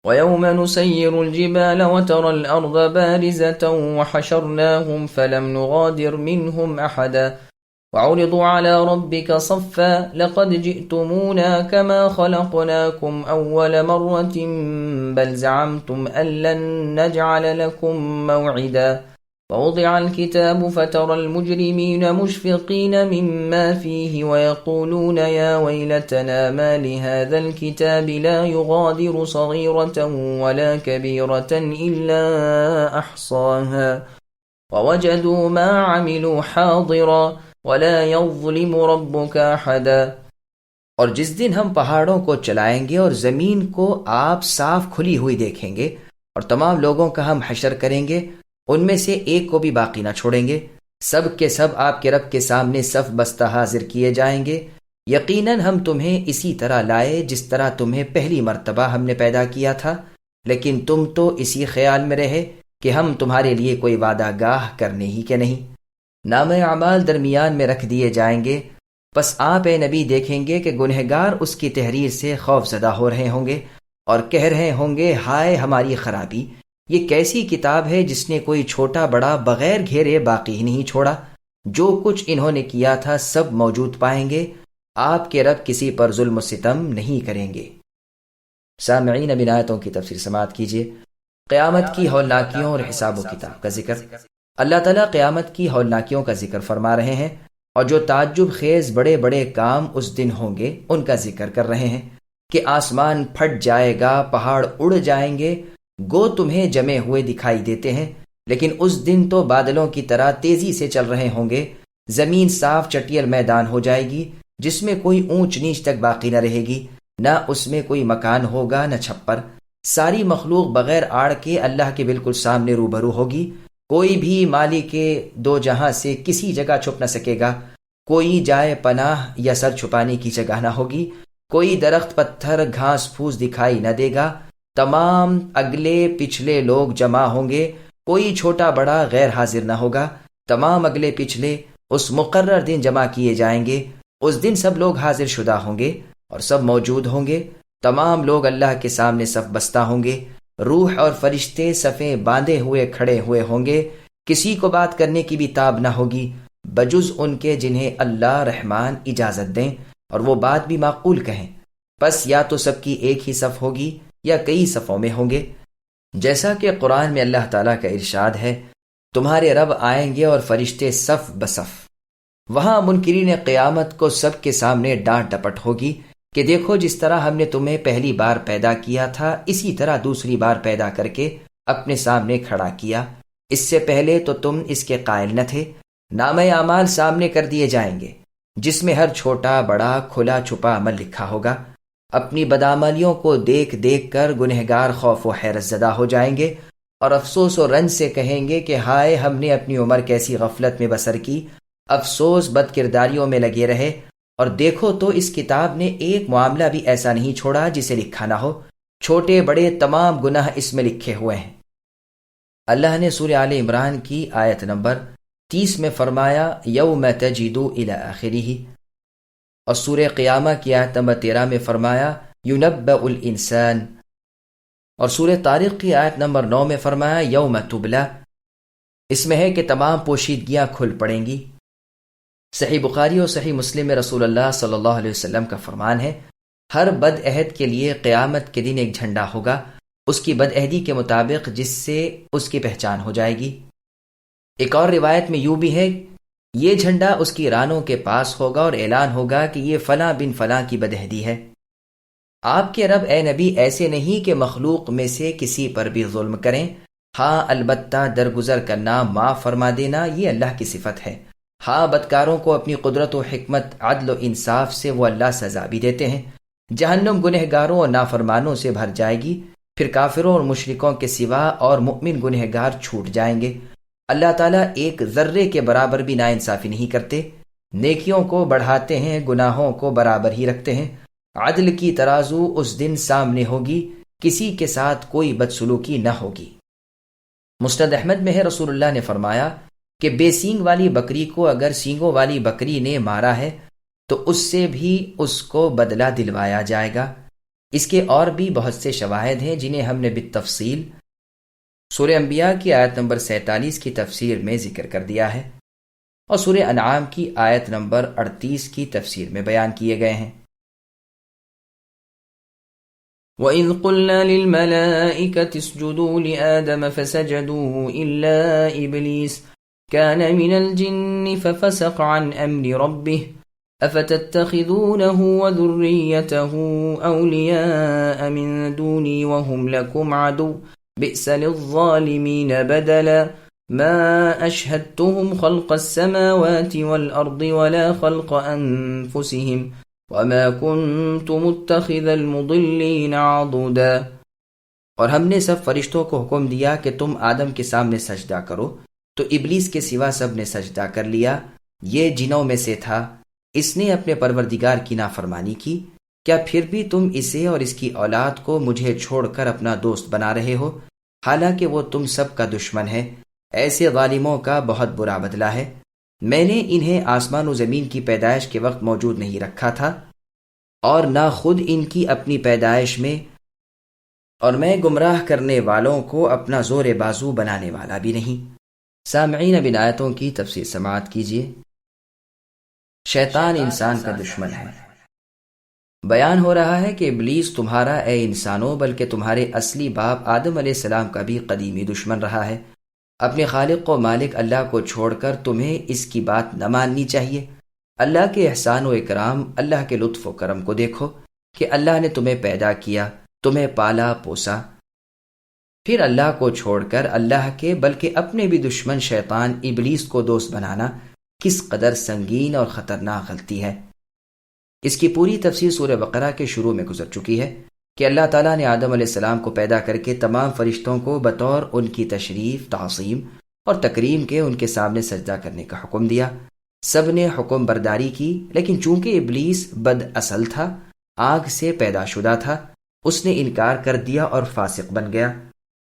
ويوم نسير الجبال وترى الأرض بارزة وحشرناهم فلم نغادر منهم أحدا وعرضوا على ربك صفا لقد جئتمونا كما خلقناكم أول مرة بل زعمتم أن لن نجعل لكم موعدا ووضع الكتاب فترى المجرمين مشفقين مما فيه ويقولون يا ويلتنا ما لهذا الكتاب لا يغادر صغيرة ولا كبيرة إلا أحصاها ووجدوا ما عملوا حاضرا ولا يظلم ربك أحدا۔ اور جس دن ہم پہاڑوں کو چلائیں گے اور زمین کو آپ صاف کھلی ہوئی دیکھیں گے اور تمام لوگوں کا ہم حشر کریں گے، ان میں سے ایک کو بھی باقی نہ چھوڑیں گے، سب کے سب آپ کے رب کے سامنے صف بستہ حاضر کیے جائیں گے۔ یقیناً ہم تمہیں اسی طرح لائے جس طرح تمہیں پہلی مرتبہ ہم نے پیدا کیا تھا، لیکن تم تو اسی خیال میں رہے کہ ہم تمہارے لیے کوئی وعدہ گاہ کرنے ہی کے نہیں۔ نام اعمال درمیان میں رکھ دیے جائیں گے، پس آپ اے نبی دیکھیں گے کہ گنہگار اس کی تحریر سے خوف زدہ ہو رہے ہوں گے اور کہہ رہے ہوں گے ہائے ہماری خرابی، یہ کیسی کتاب ہے جس نے کوئی چھوٹا بڑا بغیر گھیرے باقی ہی نہیں چھوڑا، جو کچھ انہوں نے کیا تھا سب موجود پائیں گے، آپ کے رب کسی پر ظلم و ستم نہیں کریں گے۔ سامعین، اب ان آیتوں کی تفسیر سماعت کیجیے۔ قیامت کی ہولناکیوں اور حساب و کتاب کا ذکر۔ اللہ تعالیٰ قیامت کی ہولناکیوں کا ذکر فرما رہے ہیں اور جو تعجب خیز بڑے بڑے کام اس دن ہوں گے ان کا ذکر کر رہے ہیں کہ آسمان پھٹ جائے گا، پہاڑ اڑ جائیں گے، گو تمہیں جمے ہوئے دکھائی دیتے ہیں، لیکن اس دن تو بادلوں کی طرح تیزی سے چل رہے ہوں گے، زمین صاف چٹیل میدان ہو جائے گی جس میں کوئی اونچ نیچ تک باقی نہ رہے گی، نہ اس میں کوئی مکان ہوگا نہ چھپر، ساری مخلوق بغیر آڑ کے اللہ کے بالکل سامنے روبرو ہوگی، کوئی بھی مالک کے دو جہاں سے کسی جگہ چھپ نہ سکے گا، کوئی جائے پناہ یا سر چھپانے کی جگہ نہ ہوگی، کوئی درخت پتھر گھاس پھوس دکھائی نہ دے گا، تمام اگلے پچھلے لوگ جمع ہوں گے، کوئی چھوٹا بڑا غیر حاضر نہ ہوگا، تمام اگلے پچھلے اس مقرر دن جمع کیے جائیں گے، اس دن سب لوگ حاضر شدہ ہوں گے اور سب موجود ہوں گے، تمام لوگ اللہ کے سامنے صف بستہ ہوں گے، روح اور فرشتے صفیں باندھے ہوئے کھڑے ہوئے ہوں گے، کسی کو بات کرنے کی بھی تاب نہ ہوگی بجز ان کے جنہیں اللہ رحمان اجازت دیں اور وہ بات بھی معقول کہیں، پس یا تو سب کی ایک ہی صف ہوگی یا کئی صفوں میں ہوں گے، جیسا کہ قرآن میں اللہ تعالیٰ کا ارشاد ہے، تمہارے رب آئیں گے اور فرشتے صف بصف۔ وہاں منکرین قیامت کو سب کے سامنے ڈانٹ ڈپٹ ہوگی کہ دیکھو جس طرح ہم نے تمہیں پہلی بار پیدا کیا تھا اسی طرح دوسری بار پیدا کر کے اپنے سامنے کھڑا کیا، اس سے پہلے تو تم اس کے قائل نہ تھے۔ نام اعمال سامنے کر دیے جائیں گے جس میں ہر چھوٹا بڑا کھلا چھپا عمل لکھا ہوگا، اپنی بدعملیوں کو دیکھ دیکھ کر گنہگار خوف و حیرت زدہ ہو جائیں گے اور افسوس و رنج سے کہیں گے کہ ہائے ہم نے اپنی عمر کیسی غفلت میں بسر کی، افسوس بد کرداریوں میں لگے رہے، اور دیکھو تو اس کتاب نے ایک معاملہ بھی ایسا نہیں چھوڑا جسے لکھا نہ ہو، چھوٹے بڑے تمام گناہ اس میں لکھے ہوئے ہیں۔ اللہ نے سورہ آل عمران کی آیت نمبر 30 میں فرمایا یوم تجد الی آخرہ، اور سورہ قیامہ کی آیت نمبر 13 میں فرمایا ینبأ الانسان، اور سورہ طارق کی آیت نمبر 9 میں فرمایا یوم تبلا، اس میں ہے کہ تمام پوشیدگیاں کھل پڑیں گی۔ صحیح بخاری اور صحیح مسلم میں رسول اللہ صلی اللہ علیہ وسلم کا فرمان ہے، ہر بد عہد کے لیے قیامت کے دن ایک جھنڈا ہوگا اس کی بد عہدی کے مطابق جس سے اس کی پہچان ہو جائے گی۔ ایک اور روایت میں یوں بھی ہے، یہ جھنڈا اس کی رانوں کے پاس ہوگا اور اعلان ہوگا کہ یہ فلاں بن فلاں کی بد عہدی ہے۔ آپ کے رب اے نبی ایسے نہیں کہ مخلوق میں سے کسی پر بھی ظلم کریں، ہاں البتہ درگزر کرنا معاف فرما دینا یہ اللہ کی صفت ہے، ہاں بدکاروں کو اپنی قدرت و حکمت عدل و انصاف سے وہ اللہ سزا بھی دیتے ہیں۔ جہنم گنہگاروں اور نافرمانوں سے بھر جائے گی، پھر کافروں اور مشرکوں کے سوا اور مؤمن گنہگار چھوٹ جائیں گے۔ اللہ تعالیٰ ایک ذرے کے برابر بھی ناانصافی نہیں کرتے، نیکیوں کو بڑھاتے ہیں گناہوں کو برابر ہی رکھتے ہیں۔ عدل کی ترازو اس دن سامنے ہوگی، کسی کے ساتھ کوئی بدسلوکی نہ ہوگی۔ مسند احمد میں ہے رسول اللہ نے فرمایا کہ بے سینگ والی بکری کو اگر سینگوں والی بکری نے مارا ہے تو اس سے بھی اس کو بدلہ دلوایا جائے گا۔ اس کے اور بھی بہت سے شواہد ہیں جنہیں ہم نے بالتفصیل سورہ انبیاء کی آیت نمبر 47 کی تفسیر میں ذکر کر دیا ہے اور سورہ انعام کی آیت نمبر 38 کی تفسیر میں بیان کیے گئے ہیں۔ وَإِذْ قُلْنَا لِلْمَلَائِكَةِ اسْجُدُوا لِآدَمَ فَسَجَدُوا إِلَّا إِبْلِيسَ كَانَ مِنَ الْجِنِّ فَفَسَقَ عَنْ أَمْرِ رَبِّهِ أَفَتَتَّخِذُونَهُ وَذُرِّيَّتَهُ أَوْلِيَاءَ مِن دُونِي وَهُمْ لَكُمْ عَدُوٌّ بِئْسَ لِلظَّالِمِينَ بَدَلًا مَا أَشْهَدتُّهُمْ خَلْقَ السَّمَاوَاتِ وَالْأَرْضِ وَلَا خَلْقَ أَنفُسِهِمْ وَمَا كُنْتُ مُتَّخِذَ الْمُضِلِّينَ عَضُدًا۔ اور ہم نے سب فرشتوں کو حکم دیا کہ تم آدم کے سامنے سجدہ کرو، تو ابلیس کے سوا سب نے سجدہ کر لیا، یہ جنوں میں سے تھا، اس نے اپنے پروردگار کی نافرمانی کی۔ کیا پھر بھی تم اسے اور اس کی اولاد کو مجھے چھوڑ کر اپنا دوست بنا رہے ہو، حالانکہ وہ تم سب کا دشمن ہے؟ ایسے ظالموں کا بہت برا بدلہ ہے۔ میں نے انہیں آسمان و زمین کی پیدائش کے وقت موجود نہیں رکھا تھا، اور نہ خود ان کی اپنی پیدائش میں، اور میں گمراہ کرنے والوں کو اپنا زور بازو بنانے والا بھی نہیں۔ سامعین، اب ان آیتوں کی تفسیر سماعت کیجیے۔ شیطان انسان کا دشمن ہے۔ بیان ہو رہا ہے کہ ابلیس تمہارا اے انسانوں بلکہ تمہارے اصلی باپ آدم علیہ السلام کا بھی قدیمی دشمن رہا ہے۔ اپنے خالق و مالک اللہ کو چھوڑ کر تمہیں اس کی بات نہ ماننی چاہیے۔ اللہ کے احسان و اکرام، اللہ کے لطف و کرم کو دیکھو کہ اللہ نے تمہیں پیدا کیا، تمہیں پالا پوسا، پھر اللہ کو چھوڑ کر اللہ کے بلکہ اپنے بھی دشمن شیطان ابلیس کو دوست بنانا کس قدر سنگین اور خطرناک غلطی ہے۔ اس کی پوری تفسیر سورہ بقرہ کے شروع میں گزر چکی ہے کہ اللہ تعالیٰ نے آدم علیہ السلام کو پیدا کر کے تمام فرشتوں کو بطور ان کی تشریف، تعظیم اور تکریم کے ان کے سامنے سجدہ کرنے کا حکم دیا۔ سب نے حکم برداری کی، لیکن چونکہ ابلیس بد اصل تھا، آگ سے پیدا شدہ تھا، اس نے انکار کر دیا اور فاسق بن گیا۔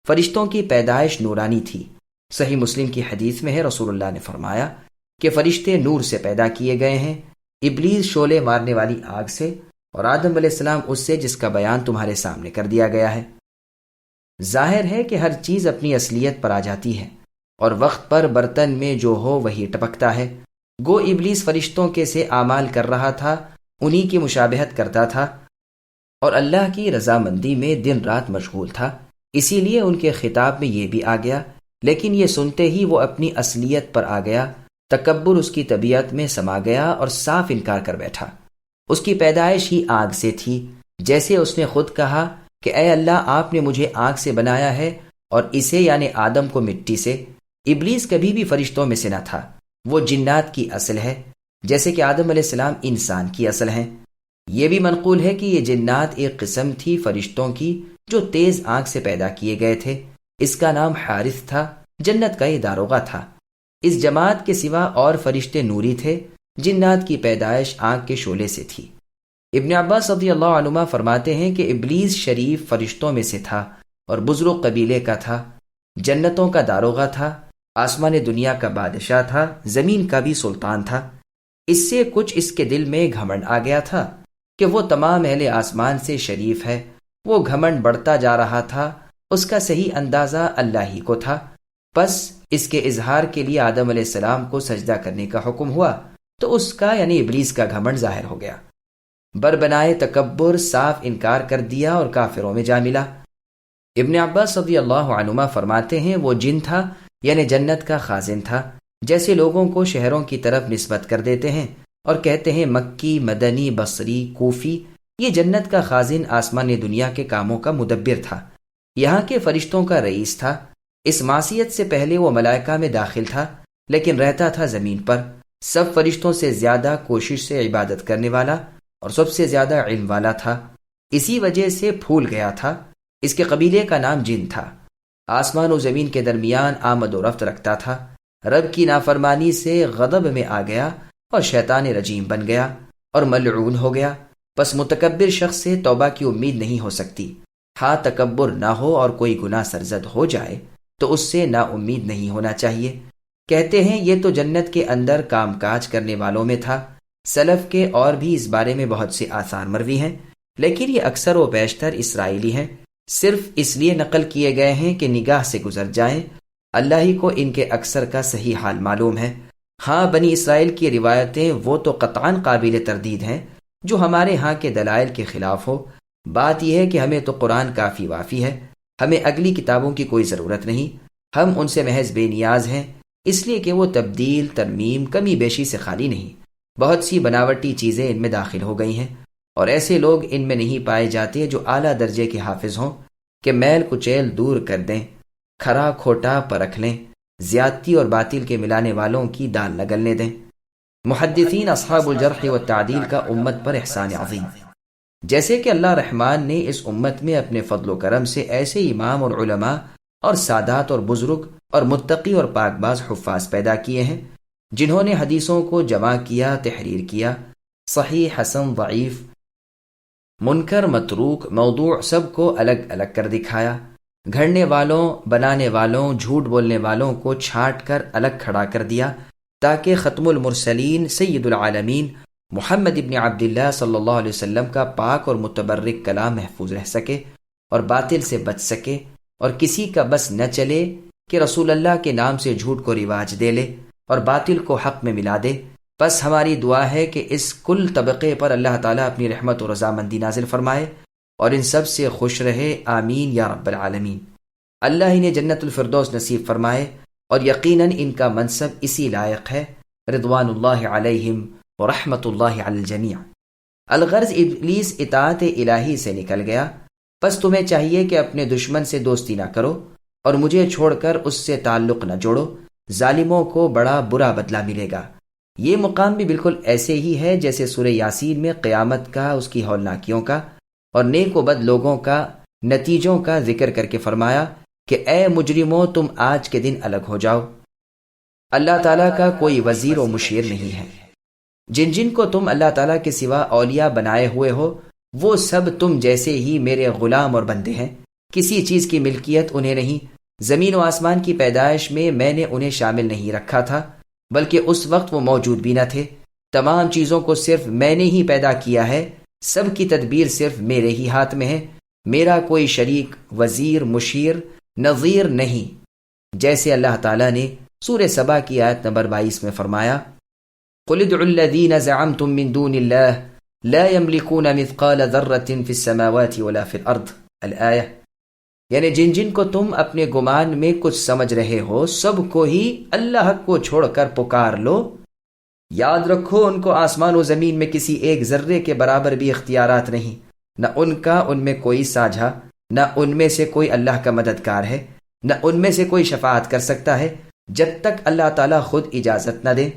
فرشتوں کی پیدائش نورانی تھی۔ صحیح مسلم کی حدیث میں ہے، رسول اللہ نے فرمایا کہ فرشتے نور سے پیدا کیے گئے ہیں، ابلیس شعلے مارنے والی آگ سے، اور آدم علیہ السلام اس سے جس کا بیان تمہارے سامنے کر دیا گیا ہے۔ ظاہر ہے کہ ہر چیز اپنی اصلیت پر آ جاتی ہے، اور وقت پر برتن میں جو ہو وہی ٹپکتا ہے۔ گو ابلیس فرشتوں کے سے اعمال کر رہا تھا، انہی کی مشابہت کرتا تھا، اور اللہ کی رضامندی میں دن رات مشغول تھا، اسی لیے ان کے خطاب میں یہ بھی آ گیا، لیکن یہ سنتے ہی وہ اپنی اصلیت پر آ گیا، تکبر اس کی طبیعت میں سما گیا اور صاف انکار کر بیٹھا۔ اس کی پیدائش ہی آگ سے تھی، جیسے اس نے خود کہا کہ اے اللہ، آپ نے مجھے آگ سے بنایا ہے اور اسے یعنی آدم کو مٹی سے۔ ابلیس کبھی بھی فرشتوں میں سے نہ تھا، وہ جنات کی اصل ہے، جیسے کہ آدم علیہ السلام انسان کی اصل ہیں۔ یہ بھی منقول ہے کہ یہ جنات ایک قسم تھی فرشتوں کی جو تیز آنکھ سے پیدا کیے گئے تھے۔ اس کا نام حارث تھا، جنت کا یہ داروغہ تھا۔ اس جماعت کے سوا اور فرشتے نوری تھے، جنات کی پیدائش آنکھ کے شعلے سے تھی۔ ابن عباس رضی اللہ عنہما فرماتے ہیں کہ ابلیس شریف فرشتوں میں سے تھا اور بزرگ قبیلے کا تھا، جنتوں کا داروغہ تھا، آسمان دنیا کا بادشاہ تھا، زمین کا بھی سلطان تھا۔ اس سے کچھ اس کے دل میں گھمنڈ آ گیا تھا کہ وہ تمام اہل آسمان سے شریف ہے۔ وہ گھمنڈ بڑھتا جا رہا تھا، اس کا صحیح اندازہ اللہ ہی کو تھا۔ پس اس کے اظہار کے لیے آدم علیہ السلام کو سجدہ کرنے کا حکم ہوا، تو اس کا یعنی ابلیس کا گھمنڈ ظاہر ہو گیا، بربنائے تکبر صاف انکار کر دیا اور کافروں میں جا ملا۔ ابن عباس رضی اللہ عنہما فرماتے ہیں وہ جن تھا یعنی جنت کا خازن تھا، جیسے لوگوں کو شہروں کی طرف نسبت کر دیتے ہیں اور کہتے ہیں مکی، مدنی، بصری، کوفی۔ یہ جنت کا خازن آسمان دنیا کے کاموں کا مدبر تھا، یہاں کے فرشتوں کا رئیس تھا۔ اس معصیت سے پہلے وہ ملائکہ میں داخل تھا، لیکن رہتا تھا زمین پر، سب فرشتوں سے زیادہ کوشش سے عبادت کرنے والا اور سب سے زیادہ علم والا تھا، اسی وجہ سے پھول گیا تھا۔ اس کے قبیلے کا نام جن تھا، آسمان و زمین کے درمیان آمد و رفت رکھتا تھا، رب کی نافرمانی سے غضب میں آ گیا اور شیطان رجیم بن گیا اور ملعون ہو گیا۔ پس متکبر شخص سے توبہ کی امید نہیں ہو سکتی۔ ہاں تکبر نہ ہو اور کوئی گناہ سرزد ہو جائے تو اس سے نا امید نہیں ہونا چاہیے۔ کہتے ہیں یہ تو جنت کے اندر کام کاج کرنے والوں میں تھا۔ سلف کے اور بھی اس بارے میں بہت سے آثار مروی ہیں، لیکن یہ اکثر و بیشتر اسرائیلی ہیں، صرف اس لیے نقل کیے گئے ہیں کہ نگاہ سے گزر جائیں۔ اللہ ہی کو ان کے اکثر کا صحیح حال معلوم ہے۔ ہاں، بنی اسرائیل کی روایتیں وہ تو قطعاً قابل تردید ہیں جو ہمارے ہاں کے دلائل کے خلاف ہو۔ بات یہ ہے کہ ہمیں تو قرآن کافی وافی ہے، ہمیں اگلی کتابوں کی کوئی ضرورت نہیں، ہم ان سے محض بے نیاز ہیں، اس لیے کہ وہ تبدیل، ترمیم، کمی بیشی سے خالی نہیں۔ بہت سی بناوٹی چیزیں ان میں داخل ہو گئی ہیں، اور ایسے لوگ ان میں نہیں پائے جاتے جو اعلیٰ درجے کے حافظ ہوں کہ میل کچیل دور کر دیں، کھرا کھوٹا پرکھ لیں، زیادتی اور باطل کے ملانے والوں کی دال نہ گلنے دیں۔ محدثین اصحاب الجرح والتعدیل کا امت پر احسان عظیم، جیسے کہ اللہ رحمان نے اس امت میں اپنے فضل و کرم سے ایسے امام اور علماء اور سادات اور بزرگ اور متقی اور پاک باز حفاظ پیدا کیے ہیں جنہوں نے حدیثوں کو جمع کیا، تحریر کیا، صحیح، حسن، ضعیف، منکر، متروک، موضوع سب کو الگ الگ کر دکھایا، گھڑنے والوں، بنانے والوں، جھوٹ بولنے والوں کو چھانٹ کر الگ کھڑا کر دیا تاکہ ختم المرسلین سید العالمین محمد ابن عبداللہ صلی اللہ علیہ وسلم کا پاک اور متبرک کلام محفوظ رہ سکے اور باطل سے بچ سکے، اور کسی کا بس نہ چلے کہ رسول اللہ کے نام سے جھوٹ کو رواج دے لے اور باطل کو حق میں ملا دے۔ بس ہماری دعا ہے کہ اس کل طبقے پر اللہ تعالیٰ اپنی رحمت و رضامندی نازل فرمائے اور ان سب سے خوش رہے، آمین یا رب العالمین۔ اللہ انہیں جنت الفردوس نصیب فرمائے، اور یقیناً ان کا منصب اسی لائق ہے، رضوان اللہ علیہم ورحمۃ اللہ علی الجمیع۔ الغرض ابلیس اطاعت الہی سے نکل گیا، بس تمہیں چاہیے کہ اپنے دشمن سے دوستی نہ کرو اور مجھے چھوڑ کر اس سے تعلق نہ جوڑو، ظالموں کو بڑا برا بدلہ ملے گا۔ یہ مقام بھی بالکل ایسے ہی ہے جیسے سورہ یاسین میں قیامت کا، اس کی ہولناکیوں کا اور نیک و بد لوگوں کا نتیجوں کا ذکر کر کے فرمایا کہ اے مجرموں، تم آج کے دن الگ ہو جاؤ، اللہ تعالیٰ کا کوئی وزیر و مشیر نہیں ہے۔ جن جن کو تم اللہ تعالیٰ کے سوا اولیاء بنائے ہوئے ہو وہ سب تم جیسے ہی میرے غلام اور بندے ہیں، کسی چیز کی ملکیت انہیں نہیں، زمین و آسمان کی پیدائش میں نے انہیں شامل نہیں رکھا تھا، بلکہ اس وقت وہ موجود بھی نہ تھے۔ تمام چیزوں کو صرف میں نے ہی پیدا کیا ہے، سب کی تدبیر صرف میرے ہی ہاتھ میں ہے، میرا کوئی شریک، وزیر، مشیر، نظیر نہیں، جیسے اللہ تعالیٰ نے سورہ سبا کی آیت نمبر 22 میں فرمایا، قُلِ ادْعُوا الَّذِينَ زَعَمْتُم مِّن دُونِ اللَّهِ لَا يَمْلِكُونَ مِثْقَالَ ذَرَّةٍ فِي السَّمَاوَاتِ وَلَا فِي الْأَرْضِ الآیہ، یعنی جن جن کو تم اپنے گمان میں کچھ سمجھ رہے ہو سب کو ہی اللہ کو چھوڑ کر پکار لو، یاد رکھو ان کو آسمان و زمین میں کسی ایک ذرے کے برابر بھی اختیارات نہیں، نہ ان کا ان میں کوئی ساجھا، نہ ان میں سے کوئی اللہ کا مددگار ہے، نہ ان میں سے کوئی شفاعت کر سکتا ہے جب تک اللہ تعالیٰ خود اجازت نہ دے۔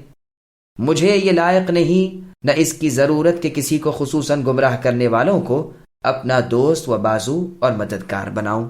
مجھے یہ لائق نہیں نہ اس کی ضرورت کہ کسی کو خصوصاً گمراہ کرنے والوں کو اپنا دوست و بازو اور مددگار بناؤں۔